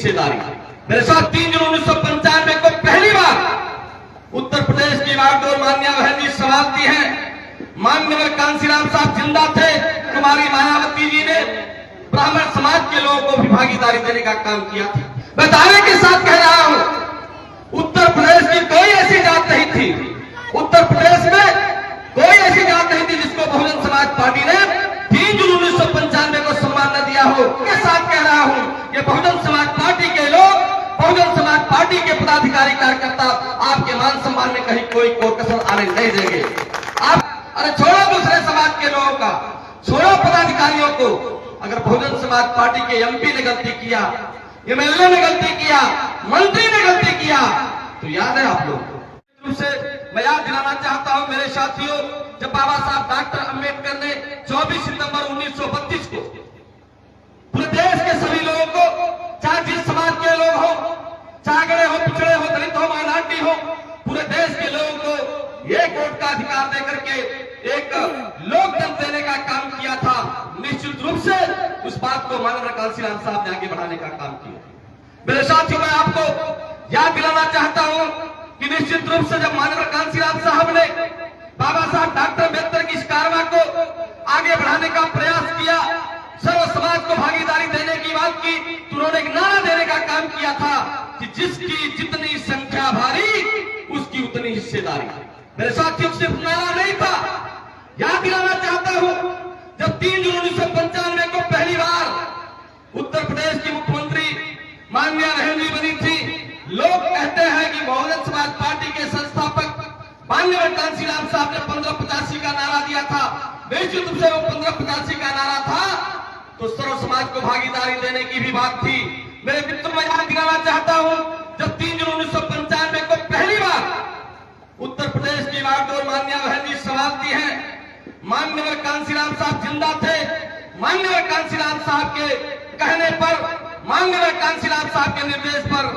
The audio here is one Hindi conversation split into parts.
हिस्सेदारी। मेरे साथ 3 जून 1995 को पहली बार उत्तर प्रदेश की बागडोर मान्या बहन जी संभालती हैं। माननीय कांसीराम साहब जिंदा थे, कुमारी मायावती जी ने ब्राह्मण समाज के लोगों को भी भागीदारी देने का काम किया था। मैं दावे के साथ कह रहा हूं, उत्तर प्रदेश की कोई ऐसी जात नहीं थी, उत्तर प्रदेश में कोई ऐसी जात नहीं थी जिसको बहुजन समाज पार्टी ने 3 जून 1995 को सम्मान न दिया हो। के साथ कह रहा हूं कि बहुजन समाज पार्टी के लोग, बहुजन समाज पार्टी के पदाधिकारी कार्यकर्ता आपके मान सम्मान में कहीं कोई कसर आने नहीं देंगे। आप अरे छोड़ो दूसरे समाज के लोगों का, छोड़ो पदाधिकारियों को। अगर बहुजन समाज पार्टी के एमपी ने गलती किया, एमएलए ने गलती किया, मंत्री ने गलती किया, तो याद है आप लोग से मैं याद दिलाना चाहता हूं मेरे साथियों, जब बाबा साहब डॉक्टर अंबेडकर ने 24 सितंबर 1932 को पूरे देश के सभी लोगों को, चाहे जिस समाज के लोग हो, चाहे अगड़े हो, पिछड़े हो, दलित हो, माइनॉरिटी हो, पूरे देश के लोगों को एक वोट का अधिकार देकर के एक लोकतंत्र देने का काम किया था। निश्चित रूप से उस बात को माननीय कांसीराम साहब ने आगे बढ़ाने का काम किया। मेरे साथियों, मैं आपको याद दिलाना चाहता हूं कि निश्चित रूप से जब माननीय कांसीराम साहब ने बाबा साहब डॉक्टर अम्बेडकर की इस कारवा को आगे बढ़ाने का प्रयास किया, सर्व समाज को भागीदारी देने की बात की, तो उन्होंने एक नारा देने का काम किया था कि जिसकी जितनी संख्या भारी उसकी उतनी हिस्सेदारी। मेरे साथियों, सिर्फ नारा नहीं था, याद दिलाना चाहता हूं, जब 3 जून 1995 को पहली बार उत्तर प्रदेश की मुख्यमंत्री माननीय बहन जी बनी थी, लोग कहते हैं कि बहुजन समाज पार्टी के संस्थापक माननीय कांसीराम साहब ने 1585 का नारा दिया था। निश्चित रूप से वो 1585 का नारा था तो सर्व समाज को भागीदारी देने की भी बात थी। मेरे मित्रों, मैं याद दिलाना चाहता हूं, जब 3 जून 1995 को पहली बार उत्तर प्रदेश की बागडोर मान्या बहन जी संभालती हैं। माननीय कांसीराम साहब जिंदा थे, माननीय कांसीराम साहब के कहने पर, माननीय कांसीराम साहब के निर्देश पर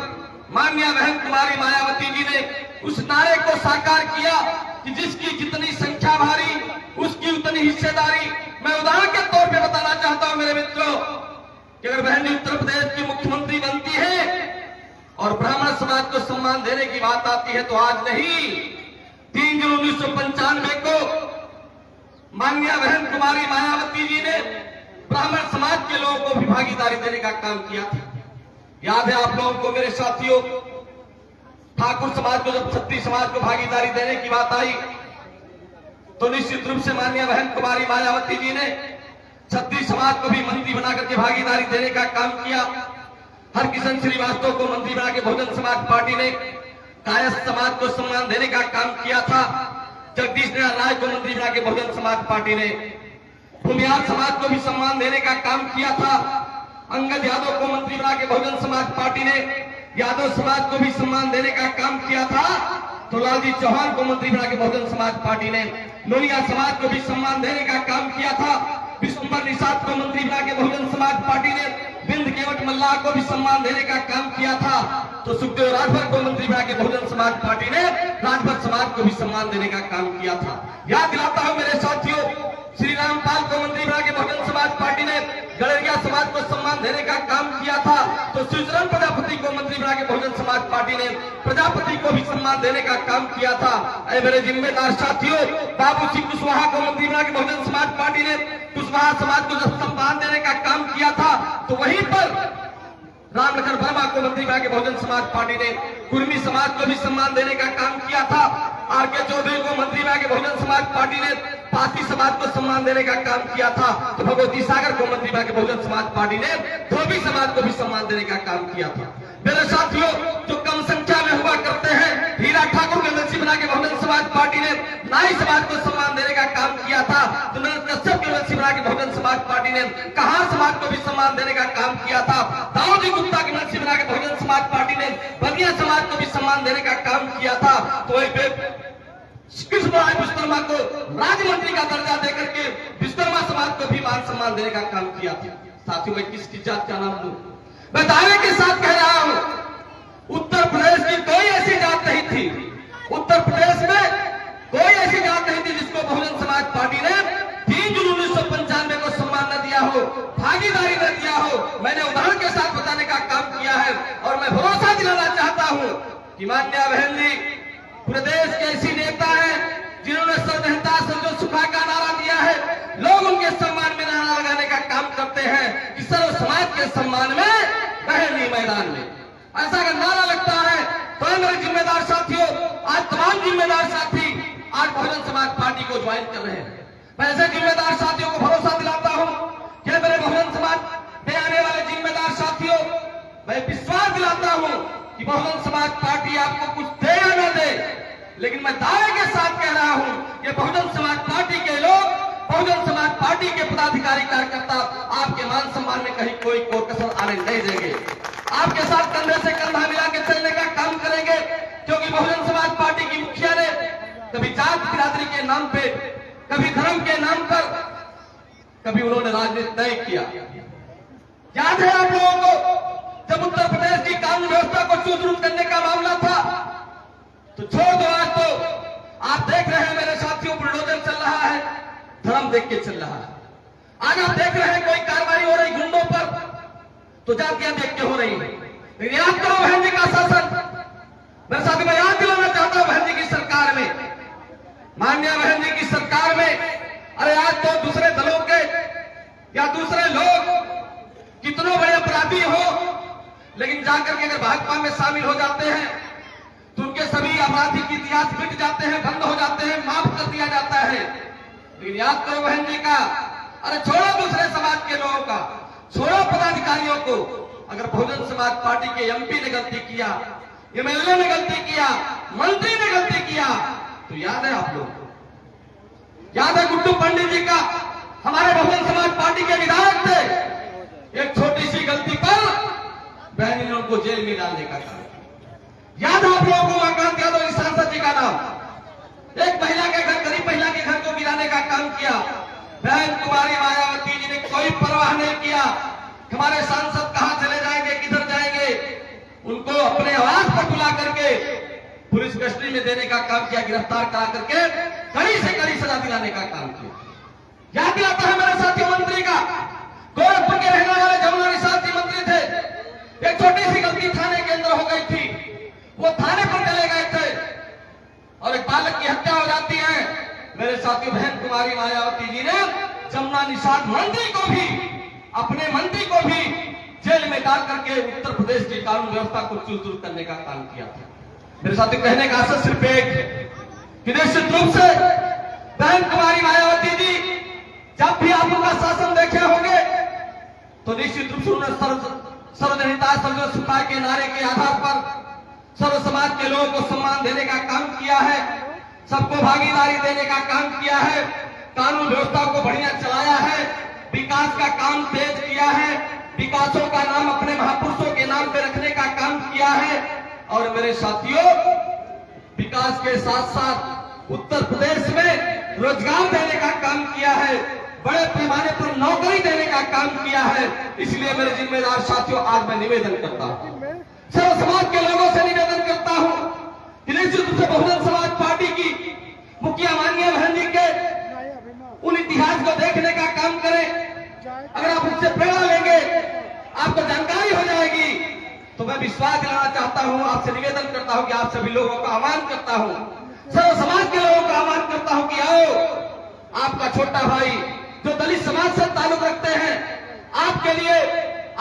माननीय बहन कुमारी मायावती जी ने उस नारे को साकार किया कि जिसकी जितनी संख्या भारी उसकी उतनी हिस्सेदारी। मैं उदाहरण के तौर पे बताना चाहता हूं मेरे मित्रों कि अगर बहन उत्तर प्रदेश की मुख्यमंत्री बनती है और ब्राह्मण समाज को सम्मान देने की बात आती है, तो आज नहीं, 3 जून 1995 को माननीय बहन कुमारी मायावती जी ने ब्राह्मण समाज के लोगों को भी भागीदारी देने का काम किया था। याद है आप लोगों को मेरे साथियों, ठाकुर समाज को जब क्षत्रिय समाज को भागीदारी देने की बात आई तो निश्चित रूप से माननीय बहन कुमारी मायावती जी ने क्षत्रिय समाज को भी मंत्री बनाकर के भागीदारी देने का काम किया। हरकिशन श्रीवास्तव को मंत्री बना के बहुजन समाज पार्टी ने कायस्थ समाज को सम्मान देने का काम किया था। जगदीश नारायण राय को मंत्री बना के बहुजन समाज पार्टी ने भूमिहार समाज को भी सम्मान देने का काम किया था। अंगद यादव को मंत्री बना के बहुजन समाज पार्टी ने यादव समाज को भी सम्मान देने का काम किया था। तो लालजी चौहान को मंत्री बना के बहुजन समाज पार्टी ने नोनिया समाज को भी सम्मान देने का काम किया था। विश्वंभर निषाद को मंत्री बना के बहुजन समाज पार्टी ने बिंद केवट मल्लाह को भी सम्मान देने का काम किया था। तो सुखदेव राजभर को मंत्री बना के बहुजन समाज पार्टी ने राजभर समाज को भी सम्मान देने का काम किया था। याद दिलाता हूं मेरे साथियों, श्री रामपाल को मंत्री बना के बहुजन समाज पार्टी ने गड़रिया समाज को सम्मान देने का काम किया था। तो श्रीचरण प्रजापति को मंत्री बना के बहुजन समाज पार्टी ने प्रजापति को भी सम्मान देने का काम किया था। अरे मेरे जिम्मेदार साथियों, बाबू सिंह कुशवाहा को मंत्री बना के बहुजन समाज पार्टी ने कुशवाहा समाज को जब सम्मान देने का काम किया था, तो वहीं पर रामलखन वर्मा को मंत्री बना के बहुजन समाज पार्टी ने कुर्मी समाज को भी सम्मान देने का काम किया था। आर.के. चौधरी को मंत्री बना के बहुजन समाज पार्टी ने पासी समाज को सम्मान देने का काम किया था। तो भगवती सागर को मंत्री बना के बहुजन समाज पार्टी ने धोबी समाज को भी सम्मान देने का काम किया था। मेरे साथियों, जो कम संख्या में हुआ करते हैं, हीरा ठाकुर को मंत्री बना के बहुजन समाज पार्टी ने नाई समाज को सम्मान देने का काम किया था। तो कश्यप की मंत्री बना के बहुजन समाज पार्टी ने कहार समाज को भी सम्मान देने का काम किया था। दाऊदी गुप्ता की मंत्री बना के बहुजन समाज पार्टी ने बलिया समाज को भी सम्मान देने का काम किया था। तो कृष्णराय विश्वकर्मा को राज्य मंत्री का दर्जा देकर के विश्वकर्मा समाज को भी मान सम्मान देने का काम किया था। साथियों, मैं किसकी जात का नाम लूं? मैं दावे के साथ कह रहा हूं, उत्तर प्रदेश की कोई ऐसी जात नहीं थी, उत्तर प्रदेश में कोई ऐसी जात नहीं थी जिसको बहुजन समाज पार्टी ने 3 जून 1995 को सम्मान न दिया हो, भागीदारी न दिया हो। मैंने उदाहरण के साथ बताने का काम किया है। और मैं भरोसा दिलाना चाहता हूं कि मान्या बहन जी पूरे देश के ऐसी नेता हैं जिन्होंने सर्वजनता सर्वो सुखा का नारा दिया है। लोग उनके सम्मान में नारा लगाने का काम करते हैं कि सर्व समाज के सम्मान में बहनी मैदान में ऐसा अगर नारा लगता है तो मेरे जिम्मेदार साथियों, आज तमाम जिम्मेदार साथी आज बहुजन समाज पार्टी को ज्वाइन कर रहे हैं। मैं ऐसे जिम्मेदार साथियों को भरोसा दिलाता हूं कि मेरे बहुजन समाज में आने वाले जिम्मेदार साथियों, मैं विश्वास दिलाता हूं कि बहुजन समाज पार्टी आपको कुछ दे या न दे, लेकिन मैं दावे के साथ कह रहा हूं कि बहुजन समाज पार्टी के लोग, बहुजन समाज पार्टी के पदाधिकारी कार्यकर्ता आपके मान सम्मान में कहीं कोई कसर आने नहीं देंगे। आपके साथ कंधे से कंधा मिला के चलने का काम करेंगे, क्योंकि बहुजन समाज पार्टी की मुखिया ने कभी जात बिरादरी के नाम पे, कभी धर्म के नाम पर, कभी उन्होंने राजनीति नहीं किया। याद है आप लोगों को जब उत्तर प्रदेश की कानून व्यवस्था को चूत-रूत करने का मामला था, तो छोड़ दो, आज तो आप देख रहे हैं मेरे साथियों बुलडोजर चल रहा है, धर्म देख के चल रहा है। आज आप देख रहे हैं कोई कार्रवाई हो रही गुंडों पर तो जातियां देख के हो रही है। लेकिन याद करो बहन जी का शासन, मेरे साथी मैं याद दिलाना चाहता हूं बहन जी की सरकार में, मान्या बहन जी की सरकार में, अरे आज तो दूसरे दलों के या दूसरे लोग कितने बड़े अपराधी हो, लेकिन जाकर के अगर भाजपा में शामिल हो जाते हैं तो उनके सभी आपराधिक इतिहास मिट जाते हैं, बंद हो जाते हैं, माफ कर दिया जाता है। लेकिन याद करो बहन जी का, अरे छोड़ो दूसरे समाज के लोगों का, छोड़ो पदाधिकारियों को, अगर बहुजन समाज पार्टी के एमपी ने गलती किया, एमएलए ने गलती किया, मंत्री ने गलती किया, तो याद है आप लोग, याद है गुड्डू पंडित जी का, हमारे बहुजन समाज पार्टी के विधायक थे, एक छोटी सी गलती पर बहन ने उनको जेल में डालने का काम। याद है आप लोगों को उमाकांत यादव जी सांसद जी का नाम, एक महिला के घर, गरीब महिला के घर को गिराने का काम किया, बहन कुमारी मायावती जी ने कोई परवाह नहीं किया हमारे सांसद कहां चले जाएंगे, किधर जाएंगे, उनको अपने आवाज पर बुला करके पुलिस कस्टडी में देने का काम किया, गिरफ्तार करा करके कड़ी से कड़ी सजा दिलाने का काम किया। याद दिलाता है मेरे साथी मंत्री का, गोरखपुर के रहने वाले जमुना निषाद जी मंत्री थे, एक छोटी सी गलती थाने के अंदर हो गई थी, वो थाने पर चले गए थे और एक बालक की हत्या हो जाती है। मेरे साथी बहन कुमारी मायावती जी ने जमुना निषाद मंत्री को भी, अपने मंत्री को भी जेल में डाल करके उत्तर प्रदेश की कानून व्यवस्था को चूर-चूर करने का काम किया था। मेरे साथी कहने का आशय सिर्फ एक कि निश्चित रूप से बहन कुमारी मायावती जी जब भी आप उनका शासन देखे होंगे तो निश्चित रूप से उन्होंने सर्वजनता सर्व सुखा के नारे के आधार पर सर्व समाज के लोगों को सम्मान देने का काम किया है, सबको भागीदारी देने का काम किया है, कानून व्यवस्था को बढ़िया चलाया है, विकास का काम तेज किया है, विकासों का नाम अपने महापुरुषों के नाम पे रखने का काम किया है। और मेरे साथियों, विकास के साथ साथ उत्तर प्रदेश में रोजगार देने का काम किया है, बड़े पैमाने पर नौकरी देने का काम किया है। इसलिए मेरे जिम्मेदार साथियों, आज मैं निवेदन करता हूं, सर्व समाज के लोगों से निवेदन करता हूं कि निश्चित रूप से बहुजन समाज पार्टी की मुखिया माननीय बहन जी के उन इतिहास को देखने का काम करें। अगर आप उससे प्रेरणा लेंगे, आपको जानकारी हो जाएगी, तो मैं विश्वास दिलाना चाहता हूं, आपसे निवेदन करता हूं कि आप सभी लोगों का आह्वान करता हूं, सर्व समाज के लोगों का आह्वान करता हूं कि आओ, आपका छोटा भाई जो दलित समाज से ताल्लुक रखते हैं, आपके लिए,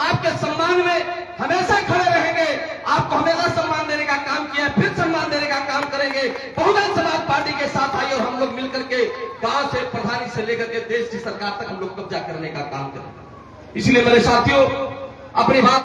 आपके सम्मान में हमेशा खड़े रहेंगे, आपको हमेशा सम्मान देने का काम किया, फिर सम्मान देने का काम करेंगे। बहुजन समाज पार्टी के साथ आइए और हम लोग मिलकर के गांव से, प्रधानी से लेकर के देश की सरकार तक हम लोग कब्जा करने का काम करेंगे। इसलिए मेरे साथियों, अपनी बात